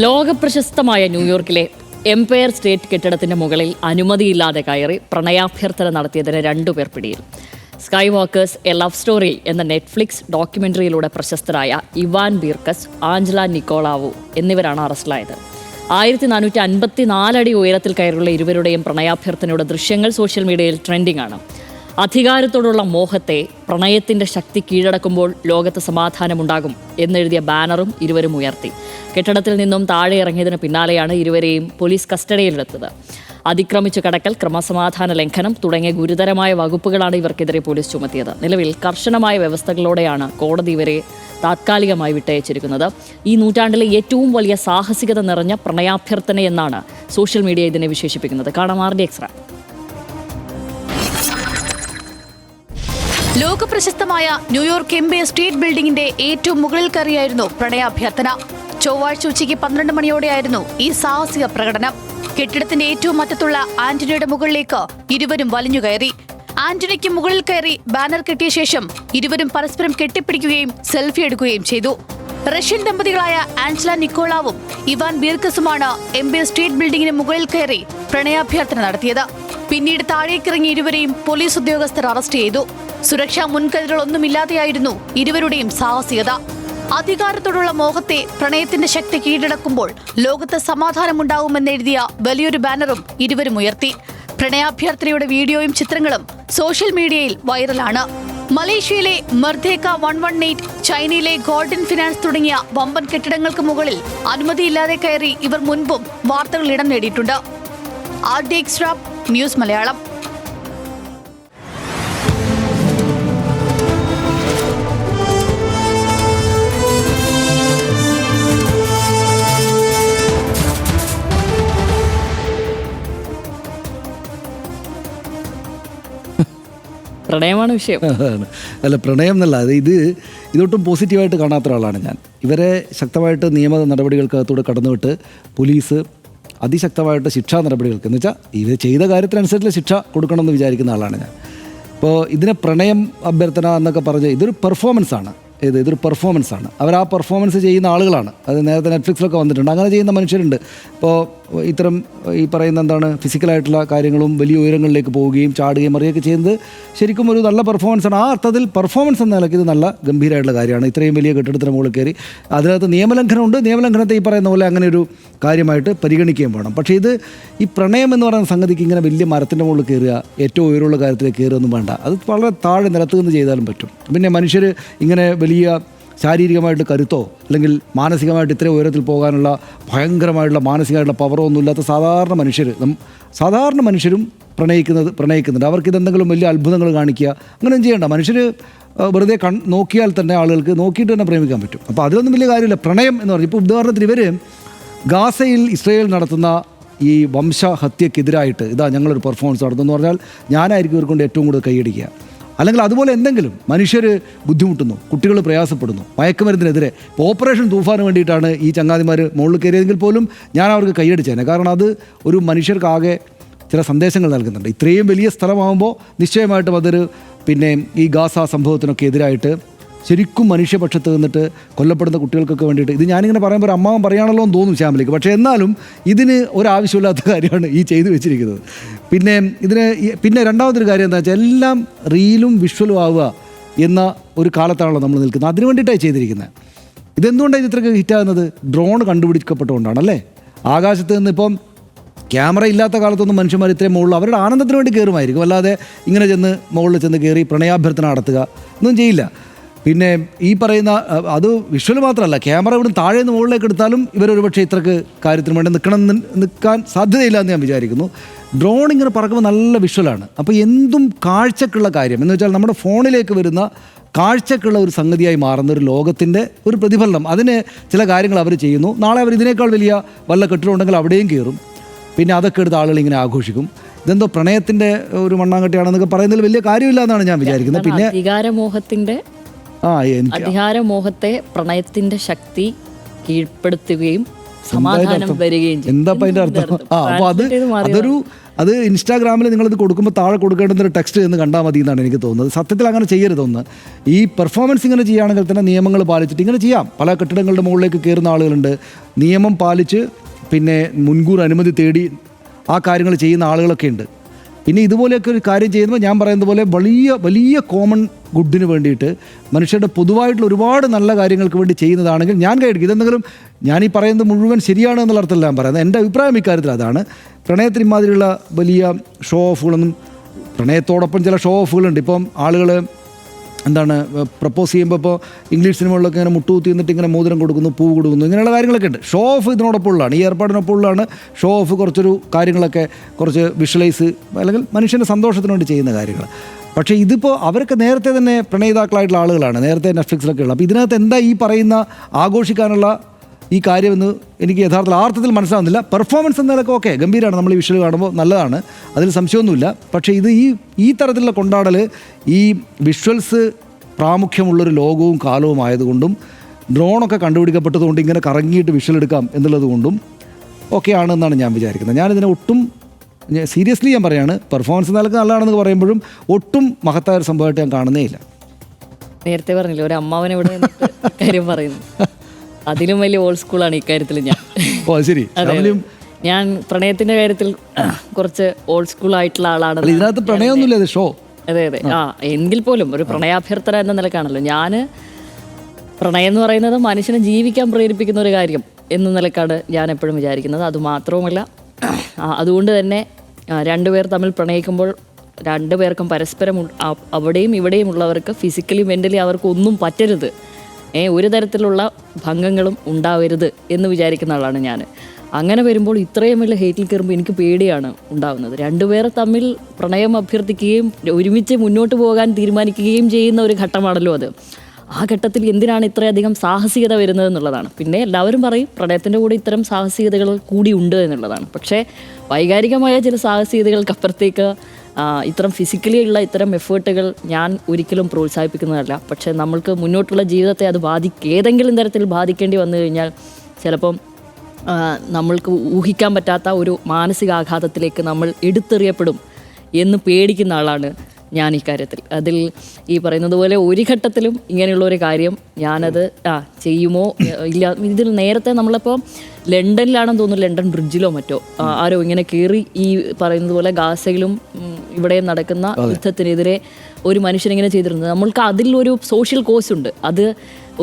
ലോകപ്രശസ്തമായ ന്യൂയോർക്കിലെ Empire state കെട്ടിടത്തിന്റെ മുകളിൽ അനുമതിയില്ലാതെ കയറി പ്രണയാഭ്യർത്ഥന നടത്തിയതിന് 2 പേർ പിടിയിൽ. Sky walkers A love story എന്ന നെറ്റ്ഫ്ലിക്സ് ഡോക്യുമെന്ററിയിലൂടെ പ്രശസ്തരായ ഇവാൻ ബീർക്കസ്, ആഞ്ചല നിക്കോളാവു എന്നിവരാണ് അറസ്റ്റിലായത്. 1454 അടി ഉയരത്തിൽ കയറിയുള്ള ഇരുവരുടെയും പ്രണയാഭ്യർത്ഥനയുടെ ദൃശ്യങ്ങൾ സോഷ്യൽ മീഡിയയിൽ ട്രെൻഡിംഗ് ആണ്. അധികാരത്തോടുള്ള മോഹത്തെ പ്രണയത്തിന്റെ ശക്തി കീഴടക്കുമ്പോൾ ലോകത്ത് സമാധാനമുണ്ടാകും എന്നെഴുതിയ ബാനറും ഇരുവരും ഉയർത്തി. കെട്ടിടത്തിൽ നിന്നും താഴെ ഇറങ്ങിയതിന് പിന്നാലെയാണ് ഇരുവരെയും പോലീസ് കസ്റ്റഡിയിലെടുത്തത്. അതിക്രമിച്ചു കടക്കൽ, ക്രമസമാധാന ലംഘനം തുടങ്ങിയ ഗുരുതരമായ വകുപ്പുകളാണ് ഇവർക്കെതിരെ പോലീസ് ചുമത്തിയത്. നിലവിൽ കർശനമായ വ്യവസ്ഥകളോടെയാണ് കോടതി ഇവരെ താത്കാലികമായി വിട്ടയച്ചിരിക്കുന്നത്. ഈ നൂറ്റാണ്ടിലെ ഏറ്റവും വലിയ സാഹസികത നിറഞ്ഞ പ്രണയാഭ്യർത്ഥനയെന്നാണ് സോഷ്യൽ മീഡിയ ഇതിനെ വിശേഷിപ്പിക്കുന്നത്. കാണാം ആർഡി എക്സ്ട്രാ. ലോകപ്രശസ്തമായ ന്യൂയോർക്ക് എംപയർ സ്റ്റേറ്റ് ബിൽഡിംഗിന്റെ ഏറ്റവും മുകളിൽ കയറിയായിരുന്നു പ്രണയാഭ്യർത്ഥന. ചൊവ്വാഴ്ച ഉച്ചയ്ക്ക് 12 മണിയോടെയായിരുന്നു ഈ സാഹസിക പ്രകടനം. കെട്ടിടത്തിന്റെ ഏറ്റവും അറ്റത്തുള്ള ആന്റണിയുടെ മുകളിലേക്ക് ഇരുവരും വലിഞ്ഞുകയറി. ആന്റണിക്ക് മുകളിൽ കയറി ബാനർ കെട്ടിയ ശേഷം ഇരുവരും പരസ്പരം കെട്ടിപ്പിടിക്കുകയും സെൽഫി എടുക്കുകയും ചെയ്തു. റഷ്യൻ ദമ്പതികളായ ആഞ്ചല നിക്കോളാവും ഇവാൻ ബീർക്കസുമാണ് എംപയർ സ്റ്റേറ്റ് ബിൽഡിംഗിന് മുകളിൽ കയറി പ്രണയാഭ്യർത്ഥന നടത്തിയത്. പിന്നീട് താഴേക്കിറങ്ങിയ ഇരുവരെയും പോലീസ് ഉദ്യോഗസ്ഥർ അറസ്റ്റ് ചെയ്തു. സുരക്ഷാ മുൻകരുതലൊന്നുമില്ലാതെയായിരുന്നു ഇരുവരുടെയും സാഹസികത. അധികാരത്തോടുള്ള മോഹത്തെ പ്രണയത്തിന്റെ ശക്തി കീഴടക്കുമ്പോൾ ലോകത്ത് സമാധാനമുണ്ടാവുമെന്നെഴുതിയ വലിയൊരു ബാനറും ഇരുവരും ഉയർത്തി. പ്രണയാഭ്യർത്ഥനയുടെ വീഡിയോയും ചിത്രങ്ങളും സോഷ്യൽ മീഡിയയിൽ വൈറലാണ്. മലേഷ്യയിലെ മെർദേക്ക 118, ചൈനയിലെ ഗോൾഡൻ ഫിനാൻസ് തുടങ്ങിയ വമ്പൻ കെട്ടിടങ്ങൾക്ക് മുകളിൽ അനുമതിയില്ലാതെ കയറി ഇവർ മുൻപും വാർത്തകൾ ഇടം നേടിയിട്ടുണ്ട്. RD extra, news Malayalam. പ്രണയമാണ് വിഷയം. അല്ല, പ്രണയം എന്നല്ല, ഇതൊട്ടും പോസിറ്റീവായിട്ട് കാണാത്ത ഒരാളാണ് ഞാൻ. ഇവരെ ശക്തമായിട്ട് നിയമ നടപടികൾക്കകത്തൂടെ കടന്നുവിട്ട് പോലീസ് അതിശക്തമായിട്ട് ശിക്ഷാ നടപടികൾക്ക്, എന്ന് വെച്ചാൽ ഇവർ ചെയ്ത കാര്യത്തിനനുസരിച്ചുള്ള ശിക്ഷ കൊടുക്കണമെന്ന് വിചാരിക്കുന്ന ആളാണ് ഞാൻ. ഇപ്പോൾ ഇതിനെ പ്രണയം അഭ്യർത്ഥന എന്നൊക്കെ പറഞ്ഞ് ഇതൊരു പെർഫോമൻസാണ്. ഇതൊരു പെർഫോമൻസാണ്. അവർ ആ പെർഫോമൻസ് ചെയ്യുന്ന ആളുകളാണ്. അത് നേരത്തെ നെറ്റ്ഫ്ലിക്സിലൊക്കെ വന്നിട്ടുണ്ട്. അങ്ങനെ ചെയ്യുന്ന മനുഷ്യരുണ്ട്. ഇപ്പോൾ ഇത്തരം ഈ പറയുന്ന എന്താണ് ഫിസിക്കലായിട്ടുള്ള കാര്യങ്ങളും വലിയ ഉയരങ്ങളിലേക്ക് പോവുകയും ചാടുകയും മറിയൊക്കെ ചെയ്യുന്നത് ശരിക്കും ഒരു നല്ല പെർഫോമൻസാണ്. ആ അർത്ഥത്തിൽ പെർഫോമൻസ് എന്ന നിലയ്ക്ക് ഇത് നല്ല ഗംഭീരമായിട്ടുള്ള കാര്യമാണ്. ഇത്രയും വലിയ കെട്ടിടത്തിന് മുകളിൽ കയറി അതിനകത്ത് നിയമലംഘനമുണ്ട്. നിയമലംഘനത്തെ ഈ പറയുന്ന പോലെ അങ്ങനെ ഒരു കാര്യമായിട്ട് പരിഗണിക്കുകയും വേണം. പക്ഷേ ഈ പ്രണയം എന്ന് പറയുന്ന സംഗതിക്ക് ഇങ്ങനെ വലിയ മരത്തിൻ്റെ മുകളിൽ കയറുക, ഏറ്റവും ഉയരമുള്ള കാര്യത്തിലേക്ക് കയറുകയൊന്നും വേണ്ട. അത് വളരെ താഴെ നിലത്ത് നിന്ന് ചെയ്താലും പറ്റും. പിന്നെ മനുഷ്യർ ഇങ്ങനെ വലിയ ശാരീരികമായിട്ട് കരുത്തോ അല്ലെങ്കിൽ മാനസികമായിട്ട് ഇത്രയും ഉയരത്തിൽ പോകാനുള്ള ഭയങ്കരമായിട്ടുള്ള മാനസികമായിട്ടുള്ള പവറോ ഒന്നുമില്ലാത്ത സാധാരണ മനുഷ്യരും പ്രണയിക്കുന്നുണ്ട്. അവർക്കിതെന്തെങ്കിലും വലിയ അത്ഭുതങ്ങൾ കാണിക്കുക അങ്ങനെയൊന്നും ചെയ്യേണ്ട. മനുഷ്യർ വെറുതെ നോക്കിയാൽ തന്നെ ആളുകൾക്ക് നോക്കിയിട്ട് തന്നെ പ്രേമിക്കാൻ പറ്റും. അപ്പോൾ അതിലൊന്നും വലിയ കാര്യമില്ല. പ്രണയം എന്ന് പറഞ്ഞാൽ ഇപ്പോൾ ഉദാഹരണത്തിന് ഇവർ ഗാസയിൽ ഇസ്രയേൽ നടത്തുന്ന ഈ വംശഹത്യക്കെതിരായിട്ട് ഞങ്ങളൊരു പെർഫോമൻസ് നടത്തുമെന്ന് പറഞ്ഞാൽ ഞാനായിരിക്കും ഇവർക്കൊണ്ട് ഏറ്റവും കൂടുതൽ കൈയടിക്കുക. അല്ലെങ്കിൽ അതുപോലെ എന്തെങ്കിലും മനുഷ്യർ ബുദ്ധിമുട്ടുന്നു, കുട്ടികൾ പ്രയാസപ്പെടുന്നു, മയക്കുമരുന്നിനെതിരെ ഇപ്പോൾ ഓപ്പറേഷൻ തൂഫാന് വേണ്ടിയിട്ടാണ് ഈ ചങ്ങാതിമാർ മുകളിൽ കയറിയതെങ്കിൽ പോലും ഞാൻ അവർക്ക് കൈയടിച്ചേനെ. കാരണം അത് ഒരു മനുഷ്യർക്കാകെ ചില സന്ദേശങ്ങൾ നൽകുന്നുണ്ട്. ഇത്രയും വലിയ സ്ഥലമാകുമ്പോൾ നിശ്ചയമായിട്ടും അതൊരു ഈ ഗാസ സംഭവത്തിനൊക്കെ എതിരായിട്ട് ശരിക്കും മനുഷ്യപക്ഷത്ത് നിന്നിട്ട് കൊല്ലപ്പെടുന്ന കുട്ടികൾക്കൊക്കെ വേണ്ടിയിട്ട് ഇത് ഞാനിങ്ങനെ പറയുമ്പോൾ ഒരു അമ്മാവൻ പറയുകയാണല്ലോ എന്ന് തോന്നും ശ്യാമിലേക്ക്. പക്ഷേ എന്നാലും ഇതിന് ഒരാവശ്യമില്ലാത്ത കാര്യമാണ് ഈ ചെയ്തു വെച്ചിരിക്കുന്നത്. പിന്നെ രണ്ടാമതൊരു കാര്യം എന്താ വെച്ചാൽ എല്ലാം റീലും വിഷ്വലും ആവുക എന്ന ഒരു കാലത്താണല്ലോ നമ്മൾ നിൽക്കുന്നത്. അതിനു വേണ്ടിയിട്ടാണ് ചെയ്തിരിക്കുന്നത്. ഇതെന്തുകൊണ്ടാണ് ഇത്രയ്ക്ക് ഹിറ്റാകുന്നത്? ഡ്രോൺ കണ്ടുപിടിക്കപ്പെട്ടുകൊണ്ടാണല്ലേ. ആകാശത്ത് നിന്ന് ഇപ്പം ക്യാമറ ഇല്ലാത്ത കാലത്തൊന്നും മനുഷ്യന്മാർ ഇത്രയും മുകളിൽ അവരുടെ ആനന്ദത്തിന് വേണ്ടി കയറുമായിരിക്കും. അല്ലാതെ ഇങ്ങനെ മുകളിൽ ചെന്ന് കയറി പ്രണയാഭ്യർത്ഥന നടത്തുക ഒന്നും ചെയ്യില്ല. പിന്നെ ഈ പറയുന്ന അത് വിഷ്വൽ മാത്രമല്ല, ക്യാമറ ഇവിടെ താഴെ നിന്ന് മുകളിലേക്ക് എടുത്താലും ഇവരൊരു പക്ഷേ ഇത്രക്ക് കാര്യത്തിന് വേണ്ടി നിൽക്കാൻ സാധ്യതയില്ല എന്ന് ഞാൻ വിചാരിക്കുന്നു. ഡ്രോൺ ഇങ്ങനെ പറക്കുമ്പോൾ നല്ല വിഷ്വലാണ്. അപ്പോൾ എന്തും കാഴ്ചക്കുള്ള കാര്യം എന്ന് വെച്ചാൽ നമ്മുടെ ഫോണിലേക്ക് വരുന്ന കാഴ്ചക്കുള്ള ഒരു സംഗതിയായി മാറുന്ന ഒരു ലോകത്തിൻ്റെ ഒരു പ്രതിഫലനം. അതിന് ചില കാര്യങ്ങൾ അവർ ചെയ്യുന്നു. നാളെ അവർ ഇതിനേക്കാൾ വലിയ വല്ല കെട്ടിടം ഉണ്ടെങ്കിൽ അവിടെയും കയറും. പിന്നെ അതൊക്കെ എടുത്ത് ആളുകൾ ഇങ്ങനെ ആഘോഷിക്കും. ഇതെന്തോ പ്രണയത്തിൻ്റെ ഒരു മണ്ണാങ്കട്ടിയാണെന്നൊക്കെ പറയുന്നതിൽ വലിയ കാര്യമില്ല എന്നാണ് ഞാൻ വിചാരിക്കുന്നത്. പിന്നെ അധികാരമോഹത്തെ പ്രണയത്തിന്റെ ശക്തി കീഴ്പ്പെടുത്തുകയും സമാധാനം വരികയും ചെയ്യും. എന്താ അതിന്റെ അർത്ഥം? അപ്പോൾ അത് ഇൻസ്റ്റാഗ്രാമിൽ നിങ്ങളിത് കൊടുക്കുമ്പോൾ താഴെ കൊടുക്കേണ്ടുന്ന ഒരു ടെക്സ്റ്റ് എന്ന് കണ്ടാൽ മതി എന്നാണ് എനിക്ക് തോന്നുന്നത്. സത്യത്തിൽ അങ്ങനെ ചെയ്യരുതൊന്ന്. ഈ പെർഫോമൻസ് ഇങ്ങനെ ചെയ്യുകയാണെങ്കിൽ തന്നെ നിയമങ്ങൾ പാലിച്ചിട്ട് ഇങ്ങനെ ചെയ്യാം. പല കെട്ടിടങ്ങളുടെ മുകളിലേക്ക് കയറുന്ന ആളുകളുണ്ട്. നിയമം പാലിച്ച് പിന്നെ മുൻകൂർ അനുമതി തേടി ആ കാര്യങ്ങൾ ചെയ്യുന്ന ആളുകളൊക്കെ ഉണ്ട്. പിന്നെ ഇതുപോലെയൊക്കെ ഒരു കാര്യം ചെയ്യുമ്പോൾ ഞാൻ പറയുന്നത് പോലെ വലിയ വലിയ കോമൺ ഗുഡിന് വേണ്ടിയിട്ട് മനുഷ്യരുടെ പൊതുവായിട്ടുള്ള ഒരുപാട് നല്ല കാര്യങ്ങൾക്ക് വേണ്ടി ചെയ്യുന്നതാണെങ്കിൽ ഞാൻ കൈയടിക്കും. ഇതെന്തെങ്കിലും ഞാൻ ഈ പറയുന്നത് മുഴുവൻ ശരിയാണ് എന്നുള്ള അർത്ഥത്തിൽ ഞാൻ പറയുന്നത്. എൻ്റെ അഭിപ്രായം ഇക്കാര്യത്തിൽ അതാണ്. പ്രണയത്തിന് ഇമാതിരിയുള്ള വലിയ ഷോ ഓഫുകളൊന്നും, പ്രണയത്തോടൊപ്പം ചില ഷോ ഓഫുകളുണ്ട്. ഇപ്പം ആളുകൾ എന്താണ് പ്രപ്പോസ് ചെയ്യുമ്പോൾ ഇപ്പോൾ ഇംഗ്ലീഷ് സിനിമകളിലൊക്കെ ഇങ്ങനെ മുട്ടുകുത്തി നിന്നിട്ട് ഇങ്ങനെ മോതിരം കൊടുക്കുന്നു, പൂവ് കൊടുക്കുന്നു, ഇങ്ങനെയുള്ള കാര്യങ്ങളൊക്കെ ഉണ്ട്. ഷോ ഓഫ് ഇതിനോടൊപ്പം ഉള്ളതാണ്, ഈ ഏർപ്പാടിനൊപ്പം ഉള്ളതാണ്. ഷോ ഓഫ് കുറച്ചൊരു കാര്യങ്ങളൊക്കെ കുറച്ച് വിഷ്വലൈസ് അല്ലെങ്കിൽ മനുഷ്യൻ്റെ സന്തോഷത്തിന് വേണ്ടി ചെയ്യുന്ന കാര്യങ്ങൾ. പക്ഷേ ഇതിപ്പോൾ അവരൊക്കെ നേരത്തെ തന്നെ പ്രണയിതാക്കളായിട്ടുള്ള ആളുകളാണ്, നേരത്തെ നെറ്റ്ഫ്ലിക്സിലൊക്കെ ഉള്ളത്. അപ്പോൾ ഇതിനകത്ത് എന്താ ഈ പറയുന്ന ആഘോഷിക്കാനുള്ള ഈ കാര്യമെന്ന് എനിക്ക് യഥാർത്ഥത്തിൽ ആർത്ഥത്തിൽ മനസ്സിലാവുന്നില്ല. പെർഫോമൻസ് എന്നതിലൊക്കെ ഓക്കെ, ഗംഭീരമാണ്, നമ്മൾ ഈ വിഷ്വൽ കാണുമ്പോൾ നല്ലതാണ്, അതിൽ സംശയമൊന്നുമില്ല. പക്ഷേ ഇത് ഈ തരത്തിലുള്ള കൊണ്ടാടൽ ഈ വിഷ്വൽസ് പ്രാമുഖ്യമുള്ളൊരു ലോകവും കാലവും ആയതുകൊണ്ടും ഡ്രോണൊക്കെ കണ്ടുപിടിക്കപ്പെട്ടതുകൊണ്ട് ഇങ്ങനെ കറങ്ങിയിട്ട് വിഷ്വൽ എടുക്കാം എന്നുള്ളത് കൊണ്ടും ഒക്കെയാണെന്നാണ് ഞാൻ വിചാരിക്കുന്നത്. ഞാനിതിനെ ഒട്ടും സീരിയസ്ലി ഞാൻ പറയാണ്, പെർഫോമൻസ് നിലക്ക് നല്ലതാണെന്ന് പറയുമ്പോഴും ഒട്ടും മഹത്തായ ഒരു സംഭവമായിട്ട് ഞാൻ കാണുന്നേ ഇല്ല. നേരത്തെ പറഞ്ഞില്ല, ഒരു അമ്മാവൻ ഇവിടെ കാര്യം പറയുന്നു. അതിലും വലിയ ഓൾഡ് സ്കൂളാണ് ഇക്കാര്യത്തിൽ ഞാൻ. ശരി, ഞാൻ പ്രണയത്തിന്റെ കാര്യത്തിൽ കുറച്ച് ഓൾഡ് സ്കൂൾ ആയിട്ടുള്ള ആളാണ്. ഇതിനകത്ത് പ്രണയമൊന്നുമില്ല, ഷോ. അതെ എങ്കിൽ പോലും ഒരു പ്രണയാഭ്യർത്ഥന എന്ന നിലക്കാണല്ലോ ഞാൻ. പ്രണയം എന്ന് പറയുന്നത് മനുഷ്യനെ ജീവിക്കാൻ പ്രേരിപ്പിക്കുന്ന ഒരു കാര്യം എന്ന നിലക്കാണ് ഞാൻ എപ്പോഴും വിചാരിക്കുന്നത്. അതുമാത്രവുമല്ല, അതുകൊണ്ട് തന്നെ രണ്ടുപേർ തമ്മിൽ പ്രണയിക്കുമ്പോൾ രണ്ടുപേർക്കും പരസ്പരം അവിടെയും ഇവിടെയും ഉള്ളവർക്ക് ഫിസിക്കലി മെൻ്റലി അവർക്കൊന്നും പറ്റരുത്, ഒരു തരത്തിലുള്ള ഭംഗങ്ങളും ഉണ്ടാവരുത് എന്ന് വിചാരിക്കുന്ന ആളാണ് ഞാൻ. അങ്ങനെ വരുമ്പോൾ ഇത്രയും വലിയ ഹേറ്റിൽ കയറുമ്പോൾ എനിക്ക് പേടിയാണ് ഉണ്ടാകുന്നത്. രണ്ടുപേർ തമ്മിൽ പ്രണയം അഭ്യർത്ഥിക്കുകയും ഒരുമിച്ച് മുന്നോട്ട് പോകാൻ തീരുമാനിക്കുകയും ചെയ്യുന്ന ഒരു ഘട്ടമാണല്ലോ അത്. ആ ഘട്ടത്തിൽ എന്തിനാണ് ഇത്രയധികം സാഹസികത വരുന്നത് എന്നുള്ളതാണ്. പിന്നെ എല്ലാവരും പറയും പ്രണയത്തിൻ്റെ കൂടെ ഇത്തരം സാഹസികതകൾ കൂടി ഉണ്ട് എന്നുള്ളതാണ്. പക്ഷേ വൈകാരികമായ ചില സാഹസികതകൾക്കപ്പുറത്തേക്ക് ഇത്തരം ഫിസിക്കലി ഉള്ള ഇത്തരം എഫേർട്ടുകൾ ഞാൻ ഒരിക്കലും പ്രോത്സാഹിപ്പിക്കുന്നതല്ല. പക്ഷേ നമ്മൾക്ക് മുന്നോട്ടുള്ള ജീവിതത്തെ അത് ഏതെങ്കിലും തരത്തിൽ ബാധിക്കേണ്ടി വന്നു കഴിഞ്ഞാൽ ചിലപ്പം നമ്മൾക്ക് ഊഹിക്കാൻ പറ്റാത്ത ഒരു മാനസികാഘാതത്തിലേക്ക് നമ്മൾ എടുത്തെറിയപ്പെടും എന്ന് പേടിക്കുന്ന ആളാണ് ഞാൻ ഈ കാര്യത്തിൽ. അതിൽ ഈ പറയുന്നത് പോലെ ഒരു ഘട്ടത്തിലും ഇങ്ങനെയുള്ളൊരു കാര്യം ഞാനത് ചെയ്യുമോ ഇല്ല. ഇതിൽ നേരത്തെ നമ്മളിപ്പോൾ ലണ്ടനിലാണെന്ന് തോന്നുന്നു, ലണ്ടൻ ബ്രിഡ്ജിലോ മറ്റോ ആരോ ഇങ്ങനെ കയറി ഈ പറയുന്നത് പോലെ ഗാസയിലും ഇവിടെയും നടക്കുന്ന യുദ്ധത്തിനെതിരെ ഒരു മനുഷ്യനിങ്ങനെ ചെയ്തിരുന്നത്. നമ്മൾക്ക് അതിലൊരു സോഷ്യൽ കോസ് ഉണ്ട്. അത്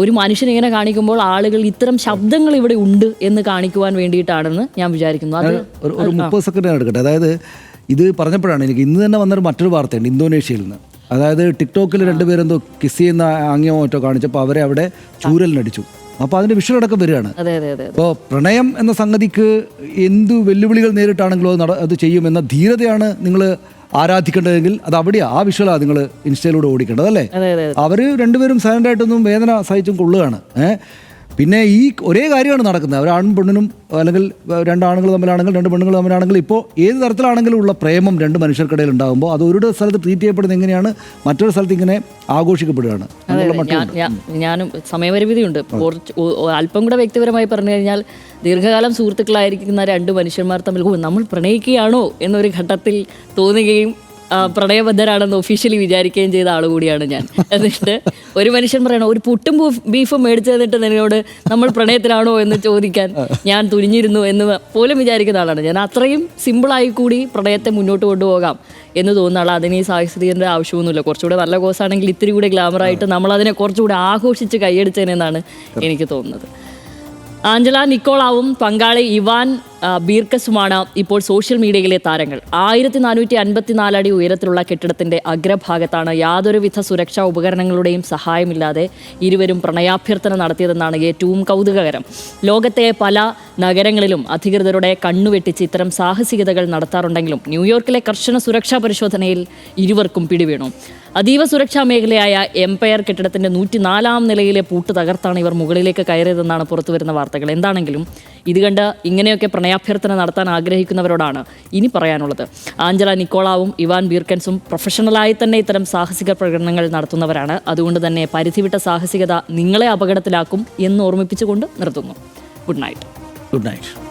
ഒരു മനുഷ്യനിങ്ങനെ കാണിക്കുമ്പോൾ ആളുകൾ ഇത്തരം ശബ്ദങ്ങൾ ഇവിടെ ഉണ്ട് എന്ന് കാണിക്കുവാൻ വേണ്ടിയിട്ടാണെന്ന് ഞാൻ വിചാരിക്കുന്നു. അത് ഒരു 30 സെക്കൻഡ് എടുക്കട്ടെ. അതായത് ഇത് പറഞ്ഞപ്പോഴാണ് എനിക്ക് ഇന്ന് തന്നെ വന്നൊരു മറ്റൊരു വാർത്തയുണ്ട് ഇന്തോനേഷ്യയിൽ നിന്ന്. അതായത് ടിക്ടോക്കിൽ രണ്ടുപേരെന്തോ കിസ് ചെയ്യുന്ന ആംഗ്യമോ മറ്റോ കാണിച്ചപ്പോൾ അവരെ അവിടെ ചൂരലിനടിച്ചു. അപ്പോൾ അതിൻ്റെ വിഷ്വലടക്കം വരികയാണ്. അപ്പോൾ പ്രണയം എന്ന സംഗതിക്ക് എന്തു വെല്ലുവിളികൾ നേരിട്ടാണെങ്കിലും അത് ചെയ്യുമെന്ന ധീരതയാണ് നിങ്ങൾ ആരാധിക്കേണ്ടതെങ്കിൽ അത് അവിടെയാണ്, ആ വിഷ്വലാണ് നിങ്ങൾ ഇൻസ്റ്റയിലൂടെ ഓടിക്കേണ്ടത് അല്ലേ. അവർ രണ്ടുപേരും സൈലൻ്റായിട്ടൊന്നും വേദന സഹിച്ചും കൊള്ളുകയാണ്. പിന്നെ ഈ ഒരേ കാര്യമാണ് നടക്കുന്നത്. ഒരാണും പെണ്ണിനും അല്ലെങ്കിൽ രണ്ടാണുങ്ങൾ തമ്മിലാണെങ്കിൽ രണ്ട് പെണ്ണുങ്ങൾ തമ്മിലാണെങ്കിൽ ഇപ്പോൾ ഏത് തരത്തിലാണെങ്കിലും ഉള്ള പ്രേമം രണ്ട് മനുഷ്യർക്കിടയിൽ ഉണ്ടാകുമ്പോൾ അത് ഒരു സ്ഥലത്ത് ട്രീറ്റ് ചെയ്യപ്പെടുന്നത് എങ്ങനെയാണ് മറ്റൊരു സ്ഥലത്ത് ഇങ്ങനെ ആഘോഷിക്കപ്പെടുകയാണ്. ഞാനും സമയപരിമിതിയുണ്ട്. അല്പം കൂടെ വ്യക്തിപരമായി പറഞ്ഞു കഴിഞ്ഞാൽ ദീർഘകാലം സുഹൃത്തുക്കളായിരിക്കുന്ന രണ്ട് മനുഷ്യന്മാർ തമ്മിൽ നമ്മൾ പ്രണയിക്കുകയാണോ എന്നൊരു ഘട്ടത്തിൽ തോന്നുകയും പ്രണയബദ്ധരാണെന്ന് ഒഫീഷ്യലി വിചാരിക്കുകയും ചെയ്ത ആൾ കൂടിയാണ് ഞാൻ. എന്നിട്ട് ഒരു മനുഷ്യൻ പറയണം ഒരു പുട്ടും ബീഫും മേടിച്ചു തന്നിട്ട് നിന്നോട് നമ്മൾ പ്രണയത്തിലാണോ എന്ന് ചോദിക്കാൻ ഞാൻ തുനിഞ്ഞിരുന്നു എന്ന് പോലും വിചാരിക്കുന്ന ആളാണ് ഞാൻ. അത്രയും സിമ്പിളായി കൂടി പ്രണയത്തെ മുന്നോട്ട് കൊണ്ടുപോകാം എന്ന് തോന്നുന്ന ആൾ. അതിന് ഈ സാഹസികതയുടെ ആവശ്യമൊന്നുമില്ല. കുറച്ചുകൂടെ നല്ല കോഴ്സാണെങ്കിൽ ഇത്തിരി കൂടെ ഗ്ലാമറായിട്ട് നമ്മളതിനെ കുറച്ചുകൂടെ ആഘോഷിച്ച് കൈയടിച്ചേനെന്നാണ് എനിക്ക് തോന്നുന്നത്. ആഞ്ചല നിക്കോളാവും പങ്കാളി ഇവാൻ ബീർക്കസുമാണ് ഇപ്പോൾ സോഷ്യൽ മീഡിയയിലെ താരങ്ങൾ. 1454 അടി ഉയരത്തിലുള്ള കെട്ടിടത്തിന്റെ അഗ്രഭാഗത്താണ് യാതൊരുവിധ സുരക്ഷാ ഉപകരണങ്ങളുടെയും സഹായമില്ലാതെ ഇരുവരും പ്രണയാഭ്യർത്ഥന നടത്തിയതെന്നാണ് ഏറ്റവും കൗതുകകരം. ലോകത്തെ പല നഗരങ്ങളിലും അധികൃതരുടെ കണ്ണുവെട്ടിച്ച് ഇത്തരം സാഹസികതകൾ നടത്താറുണ്ടെങ്കിലും ന്യൂയോർക്കിലെ കർശന സുരക്ഷാ പരിശോധനയിൽ ഇരുവർക്കും പിടിവീണു. അതീവ സുരക്ഷാ മേഖലയായ എംപയർ കെട്ടിടത്തിന്റെ 104-ാം നിലയിലെ പൂട്ട് തകർത്താണ് ഇവർ മുകളിലേക്ക് കയറിയതെന്നാണ് പുറത്തുവരുന്ന വാർത്തകൾ. എന്താണെങ്കിലും ഇത് കണ്ട് ഇങ്ങനെയൊക്കെ പ്രണയാഭ്യർത്ഥന നടത്താൻ ആഗ്രഹിക്കുന്നവരോടാണ് ഇനി പറയാനുള്ളത്. ആഞ്ചല നിക്കോളാവും ഇവാൻ ബീർക്കൻസും പ്രൊഫഷണലായി തന്നെ ഇത്തരം സാഹസിക പ്രകടനങ്ങൾ നടത്തുന്നവരാണ്. അതുകൊണ്ട് തന്നെ പരിധിവിട്ട സാഹസികത നിങ്ങളെ അപകടത്തിലാക്കും എന്ന് ഓർമ്മിപ്പിച്ചുകൊണ്ട് നിർത്തുന്നു. Good night. Good night.